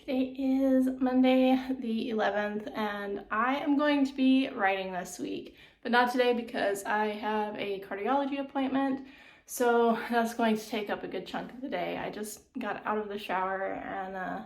Today is Monday the 11th and I am going to be writing this week, but not today because I have a cardiology appointment, so that's going to take up a good chunk of the day. I just got out of the shower and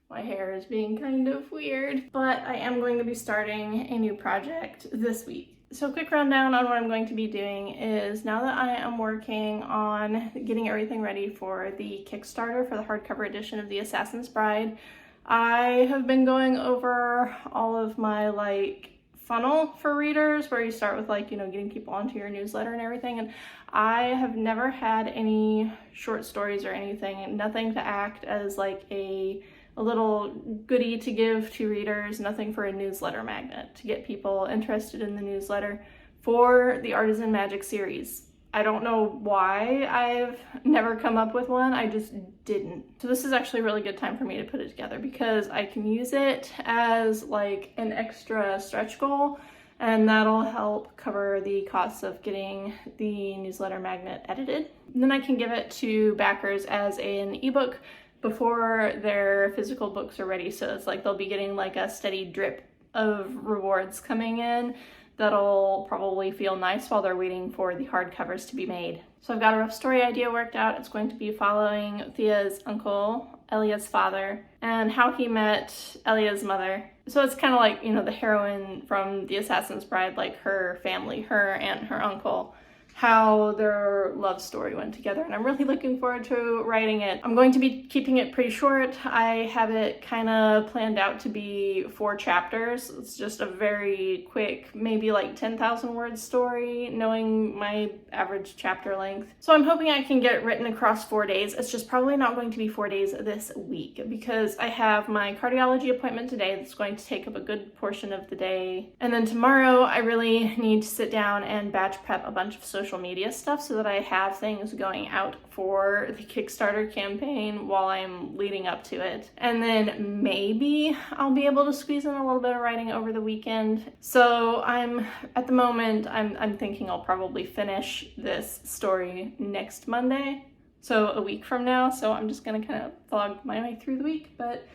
my hair is being kind of weird, but I am going to be starting a new project this week. So a quick rundown on what I'm going to be doing is, now that I am working on getting everything ready for the Kickstarter for the hardcover edition of The Assassin's Bride, I have been going over all of my funnel for readers, where you start with getting people onto your newsletter and everything. And I have never had any short stories or anything, nothing to act as a little goodie to give to readers, nothing for a newsletter magnet to get people interested in the newsletter for the Artisan Magic series. I don't know why I've never come up with one, I just didn't. So this is actually a really good time for me to put it together because I can use it as an extra stretch goal, and that'll help cover the costs of getting the newsletter magnet edited. And then I can give it to backers as an ebook before their physical books are ready. So it's they'll be getting a steady drip of rewards coming in that'll probably feel nice while they're waiting for the hardcovers to be made. So I've got a rough story idea worked out. It's going to be following Thea's uncle, Elia's father, and how he met Elia's mother. So it's kind of the heroine from The Assassin's Bride, her family, her and her uncle, how their love story went together, and I'm really looking forward to writing it. I'm going to be keeping it pretty short. I have it kind of planned out to be 4 chapters. It's just a very quick, maybe 10,000 word story, knowing my average chapter length. So I'm hoping I can get it written across 4 days. It's just probably not going to be 4 days this week because I have my cardiology appointment today that's going to take up a good portion of the day. And then tomorrow I really need to sit down and batch prep a bunch of social media stuff so that I have things going out for the Kickstarter campaign while I'm leading up to it. And then maybe I'll be able to squeeze in a little bit of writing over the weekend. So at the moment I'm thinking I'll probably finish this story next Monday, so a week from now. So I'm just gonna kind of vlog my way through the week, but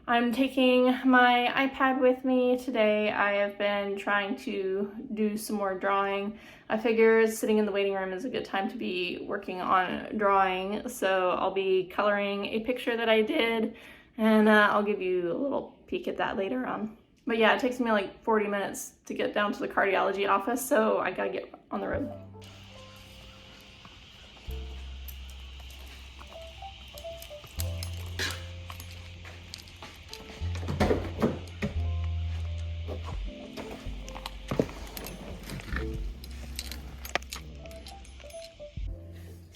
I'm taking my iPad with me today. I have been trying to do some more drawing. I figure sitting in the waiting room is a good time to be working on drawing, so I'll be coloring a picture that I did, and I'll give you a little peek at that later on. But yeah, it takes me 40 minutes to get down to the cardiology office, so I gotta get on the road.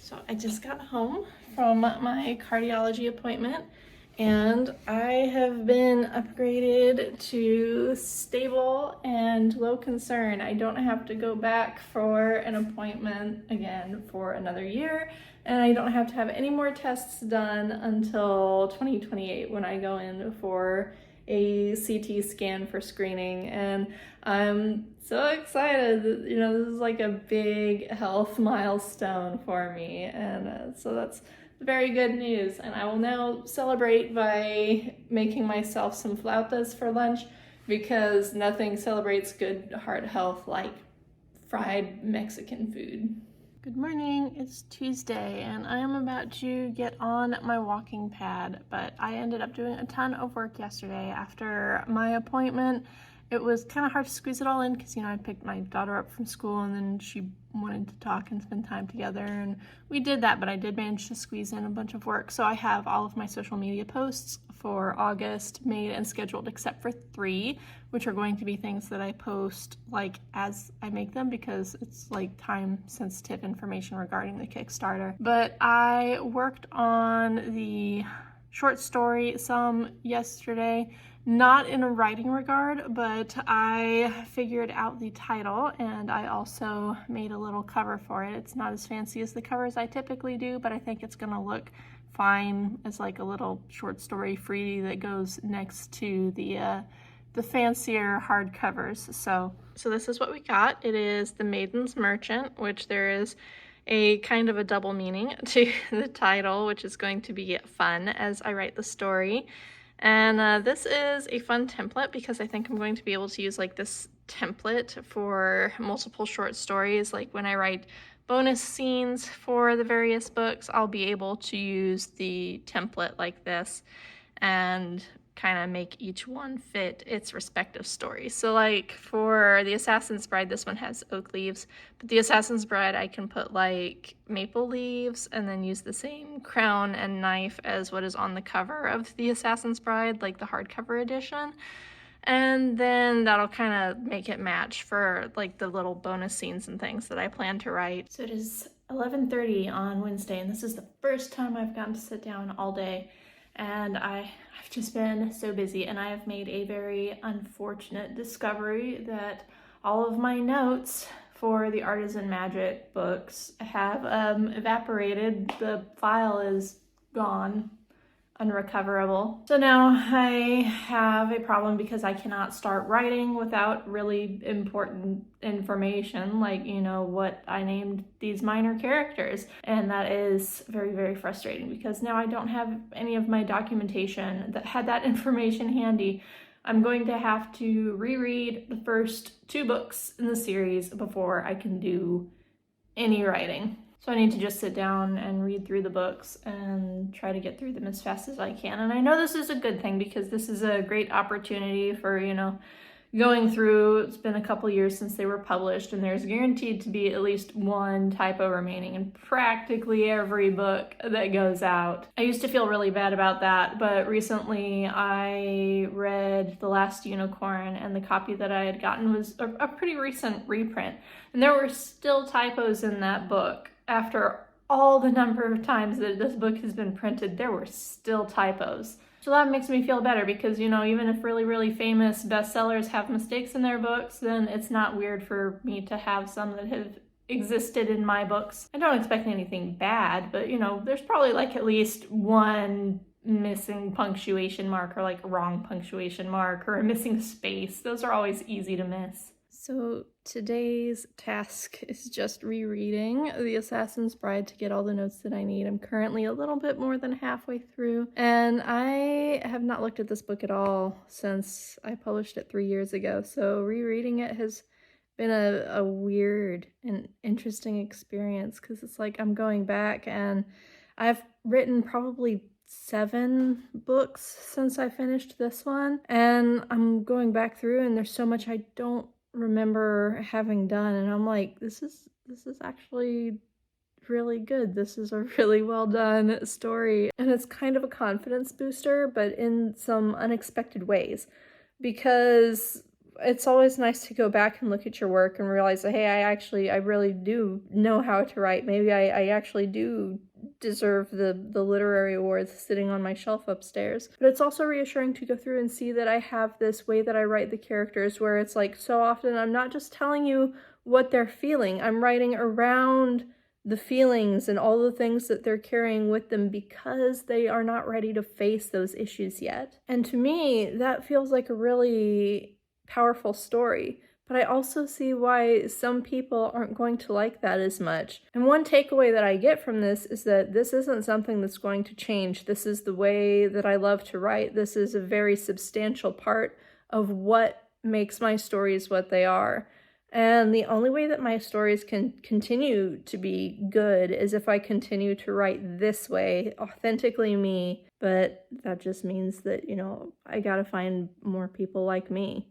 So I just got home from my cardiology appointment and I have been upgraded to stable and low concern. I don't have to go back for an appointment again for another year, and I don't have to have any more tests done until 2028 when I go in for a CT scan for screening. And I'm so excited. This is a big health milestone for me, and so that's very good news. And I will now celebrate by making myself some flautas for lunch, because nothing celebrates good heart health like fried Mexican food. Good morning, it's Tuesday and I am about to get on my walking pad, but I ended up doing a ton of work yesterday after my appointment. It was kind of hard to squeeze it all in because, I picked my daughter up from school and then she wanted to talk and spend time together, and we did that, but I did manage to squeeze in a bunch of work. So I have all of my social media posts for August made and scheduled except for 3, which are going to be things that I post as I make them, because it's time sensitive information regarding the Kickstarter. But I worked on the short story some yesterday, not in a writing regard, but I figured out the title and I also made a little cover for it. It's not as fancy as the covers I typically do, but I think it's gonna look fine as a little short story freebie that goes next to the fancier hardcovers. So this is what we got. It is The Maiden's Merchant, which there is a kind of a double meaning to the title, which is going to be fun as I write the story. And this is a fun template because I think I'm going to be able to use like this template for multiple short stories. Like when I write bonus scenes for the various books, I'll be able to use the template like this and kind of make each one fit its respective story. So like for the Assassin's Bride, this one has oak leaves, but the Assassin's Bride, I can put like maple leaves and then use the same crown and knife as what is on the cover of the Assassin's Bride, like the hardcover edition. And then that'll kind of make it match for like the little bonus scenes and things that I plan to write. So it is 11:30 on Wednesday, and this is the first time I've gotten to sit down all day. And I've just been so busy, and I have made a very unfortunate discovery that all of my notes for the Artisan Magic books have evaporated. The file is gone, unrecoverable. So now I have a problem because I cannot start writing without really important information, like, you know, what I named these minor characters. And that is very, very frustrating because now I don't have any of my documentation that had that information handy. I'm going to have to reread the first 2 books in the series before I can do any writing. So I need to just sit down and read through the books and try to get through them as fast as I can. And I know this is a good thing because this is a great opportunity for, you know, going through. It's been a couple years since they were published, and there's guaranteed to be at least 1 typo remaining in practically every book that goes out. I used to feel really bad about that, but recently I read The Last Unicorn, and the copy that I had gotten was a pretty recent reprint, and there were still typos in that book. After all the number of times that this book has been printed, there were still typos. So that makes me feel better because, you know, even if really, really famous bestsellers have mistakes in their books, then it's not weird for me to have some that have existed in my books. I don't expect anything bad, but, you know, there's probably like at least 1 missing punctuation mark or like wrong punctuation mark or a missing space. Those are always easy to miss. So today's task is just rereading The Assassin's Bride to get all the notes that I need. I'm currently a little bit more than halfway through, and I have not looked at this book at all since I published it 3 years ago, so rereading it has been a weird and interesting experience because it's like I'm going back, and I've written probably 7 books since I finished this one, and I'm going back through and there's so much I don't remember having done, and I'm like, this is actually really good. This is a really well done story, and it's kind of a confidence booster, but in some unexpected ways, because it's always nice to go back and look at your work and realize that, hey, I really do know how to write. Maybe I actually do deserve the literary awards sitting on my shelf upstairs. But it's also reassuring to go through and see that I have this way that I write the characters where it's like so often I'm not just telling you what they're feeling, I'm writing around the feelings and all the things that they're carrying with them because they are not ready to face those issues yet. And to me, that feels like a really powerful story. But I also see why some people aren't going to like that as much. And one takeaway that I get from this is that this isn't something that's going to change. This is the way that I love to write. This is a very substantial part of what makes my stories what they are. And the only way that my stories can continue to be good is if I continue to write this way, authentically me. But that just means that, you know, I gotta find more people like me.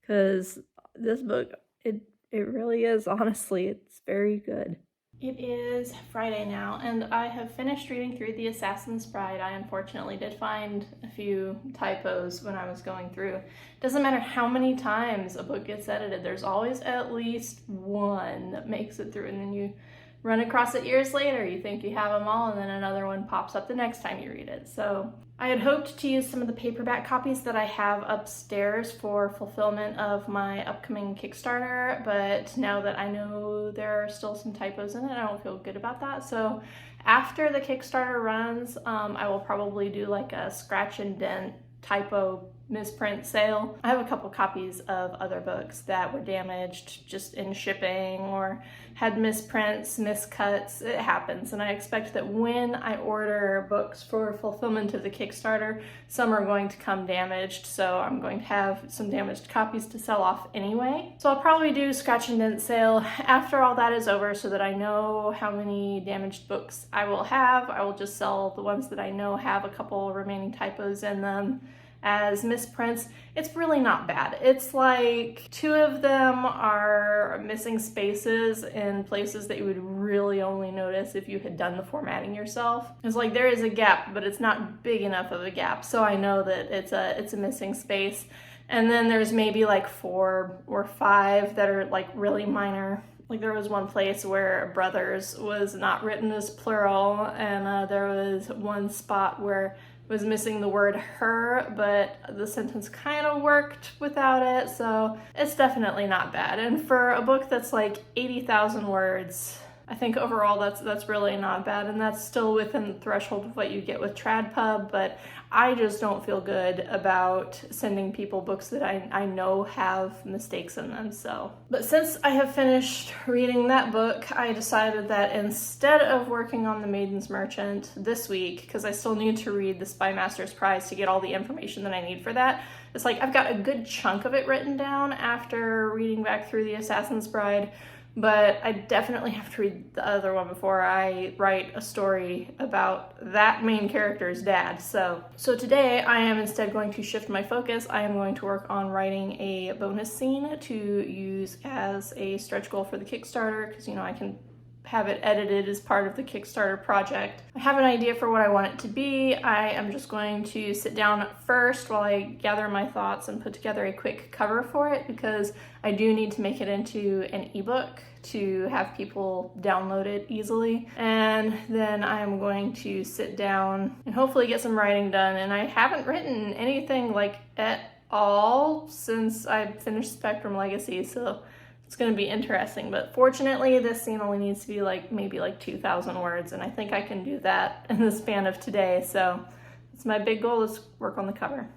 Because this book, it really is, honestly, it's very good. It is Friday now, and I have finished reading through The Assassin's Bride. I unfortunately did find a few typos when I was going through. It doesn't matter how many times a book gets edited, there's always at least one that makes it through, and then you run across it years later. You think you have them all, and then another one pops up the next time you read it. So I had hoped to use some of the paperback copies that I have upstairs for fulfillment of my upcoming Kickstarter, but now that I know there are still some typos in it, I don't feel good about that. So after the Kickstarter runs, I will probably do like a scratch and dent typo misprint sale. I have a couple copies of other books that were damaged just in shipping or had misprints, miscuts. It happens, and I expect that when I order books for fulfillment of the Kickstarter, some are going to come damaged, so I'm going to have some damaged copies to sell off anyway. So I'll probably do scratch and dent sale after all that is over so that I know how many damaged books I will have. I will just sell the ones that I know have a couple remaining typos in them as misprints. It's really not bad. It's like 2 of them are missing spaces in places that you would really only notice if you had done the formatting yourself. It's like there is a gap, but it's not big enough of a gap, so I know that it's a missing space. And then there's maybe like 4 or 5 that are like really minor. Like there was one place where brothers was not written as plural, and there was one spot where it was missing the word her, but the sentence kind of worked without it, so it's definitely not bad. And for a book that's like 80,000 words, I think overall that's really not bad, and that's still within the threshold of what you get with TradPub, but I just don't feel good about sending people books that I know have mistakes in them. So, but since I have finished reading that book, I decided that instead of working on The Maiden's Merchant this week, because I still need to read the Spy Master's Prize to get all the information that I need for that, it's like I've got a good chunk of it written down after reading back through The Assassin's Bride, but I definitely have to read the other one before I write a story about that main character's dad. So today I am instead going to shift my focus. I am going to work on writing a bonus scene to use as a stretch goal for the Kickstarter, because, you know, I can have it edited as part of the Kickstarter project. I have an idea for what I want it to be. I am just going to sit down first while I gather my thoughts and put together a quick cover for it, because I do need to make it into an ebook to have people download it easily. And then I'm going to sit down and hopefully get some writing done. And I haven't written anything like at all since I finished Spectrum Legacy, so it's going to be interesting. But fortunately, this scene only needs to be like maybe like 2,000 words, and I think I can do that in the span of today. So it's my big goal, is work on the cover.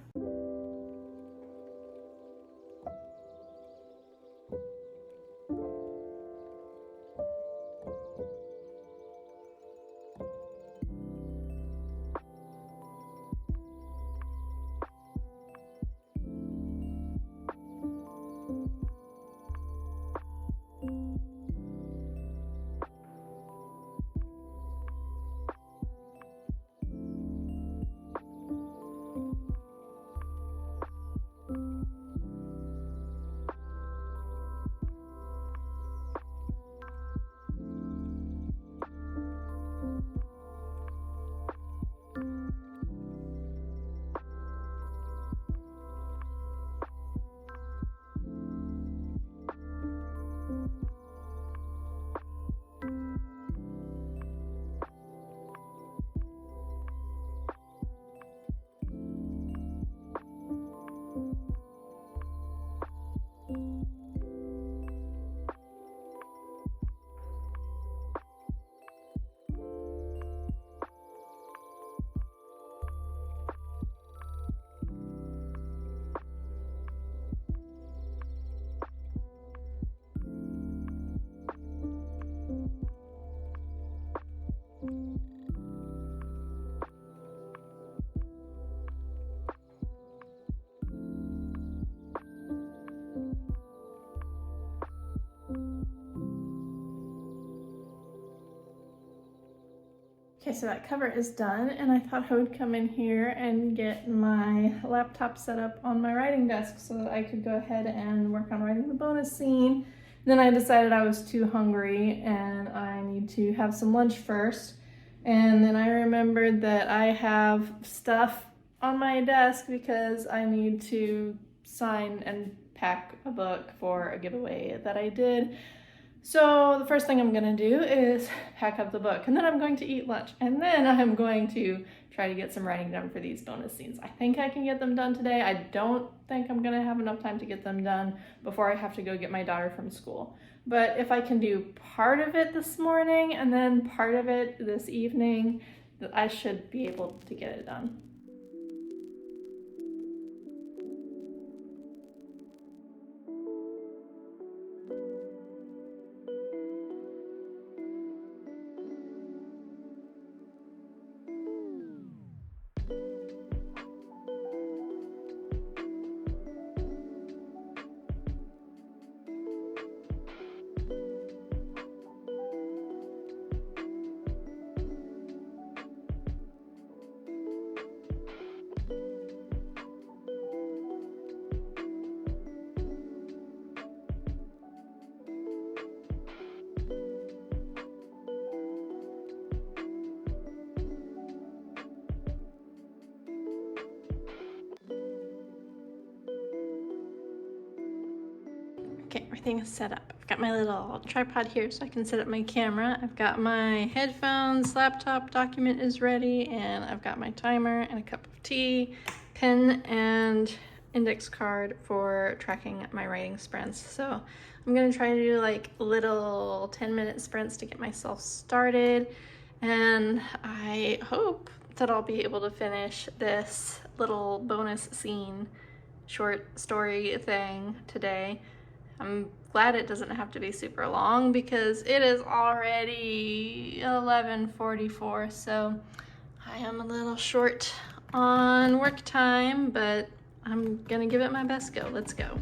Okay, so that cover is done, and I thought I would come in here and get my laptop set up on my writing desk so that I could go ahead and work on writing the bonus scene. Then I decided I was too hungry and I need to have some lunch first. And then I remembered that I have stuff on my desk because I need to sign and pack a book for a giveaway that I did. So the first thing I'm gonna do is pack up the book, and then I'm going to eat lunch, and then I'm going to try to get some writing done for these bonus scenes. I think I can get them done today. I don't think I'm gonna have enough time to get them done before I have to go get my daughter from school. But if I can do part of it this morning and then part of it this evening, I should be able to get it done. Okay, everything is set up. I've got my little tripod here so I can set up my camera. I've got my headphones, laptop, document is ready, and I've got my timer and a cup of tea, pen, and index card for tracking my writing sprints. So I'm gonna try to do like little 10-minute sprints to get myself started, and I hope that I'll be able to finish this little bonus scene short story thing today. I'm glad it doesn't have to be super long because it is already 11:44, so I am a little short on work time, but I'm gonna give it my best go. Let's go.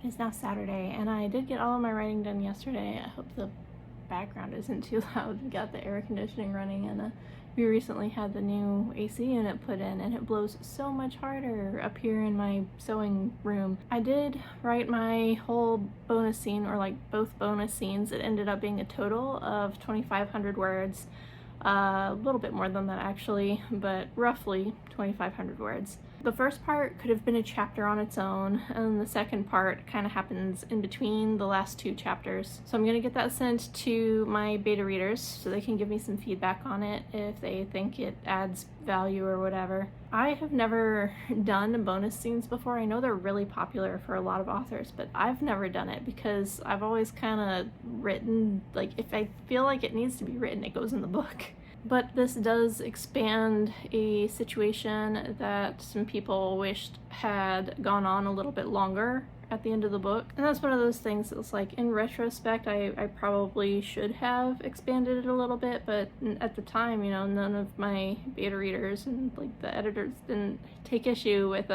It's now Saturday, and I did get all of my writing done yesterday. I hope the background isn't too loud. We got the air conditioning running, and we recently had the new AC unit put in, and it blows so much harder up here in my sewing room. I did write my whole bonus scene, or like both bonus scenes. It ended up being a total of 2,500 words. A little bit more than that actually, but roughly 2,500 words. The first part could have been a chapter on its own, and the second part kind of happens in between the last two chapters. So I'm gonna get that sent to my beta readers so they can give me some feedback on it if they think it adds value or whatever. I have never done bonus scenes before. I know they're really popular for a lot of authors, but I've never done it because I've always kind of written, like, if I feel like it needs to be written, it goes in the book. But this does expand a situation that some people wished had gone on a little bit longer at the end of the book. And that's one of those things that's like, in retrospect, I probably should have expanded it a little bit, but at the time, you know, none of my beta readers and like the editors didn't take issue with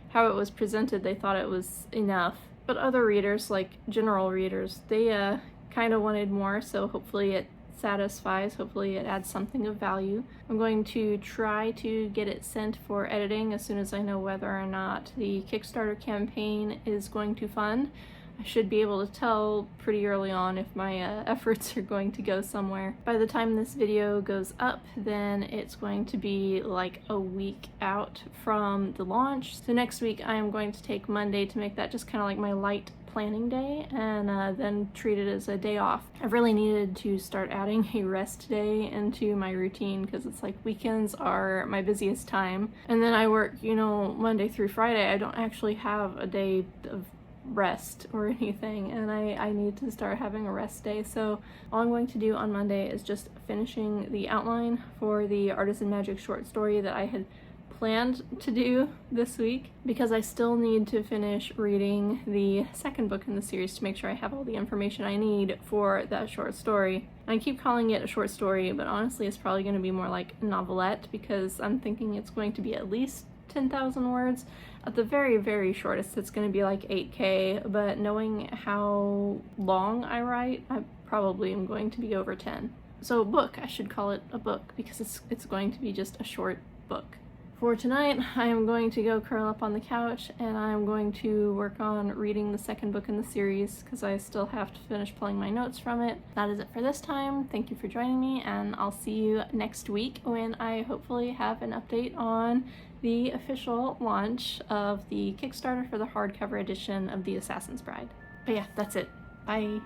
how it was presented. They thought it was enough. But other readers, like general readers, they kind of wanted more, so hopefully it satisfies. Hopefully it adds something of value. I'm going to try to get it sent for editing as soon as I know whether or not the Kickstarter campaign is going to fund. I should be able to tell pretty early on if my efforts are going to go somewhere. By the time this video goes up, then it's going to be like a week out from the launch. So next week I am going to take Monday to make that just kind of like my light planning day, and then treat it as a day off. I've really needed to start adding a rest day into my routine because it's like weekends are my busiest time, and then I work, you know, Monday through Friday. I don't actually have a day of rest or anything, and I need to start having a rest day. So all I'm going to do on Monday is just finishing the outline for the Artisan Magic short story that I had planned to do this week, because I still need to finish reading the second book in the series to make sure I have all the information I need for that short story. I keep calling it a short story, but honestly it's probably going to be more like a novelette, because I'm thinking it's going to be at least 10,000 words. At the very, very shortest, it's going to be like 8K, but knowing how long I write, I probably am going to be over 10. So a book, I should call it a book, because it's going to be just a short book. For tonight, I am going to go curl up on the couch, and I'm going to work on reading the second book in the series because I still have to finish pulling my notes from it. That is it for this time. Thank you for joining me, and I'll see you next week when I hopefully have an update on the official launch of the Kickstarter for the hardcover edition of The Assassin's Bride. But yeah, that's it. Bye.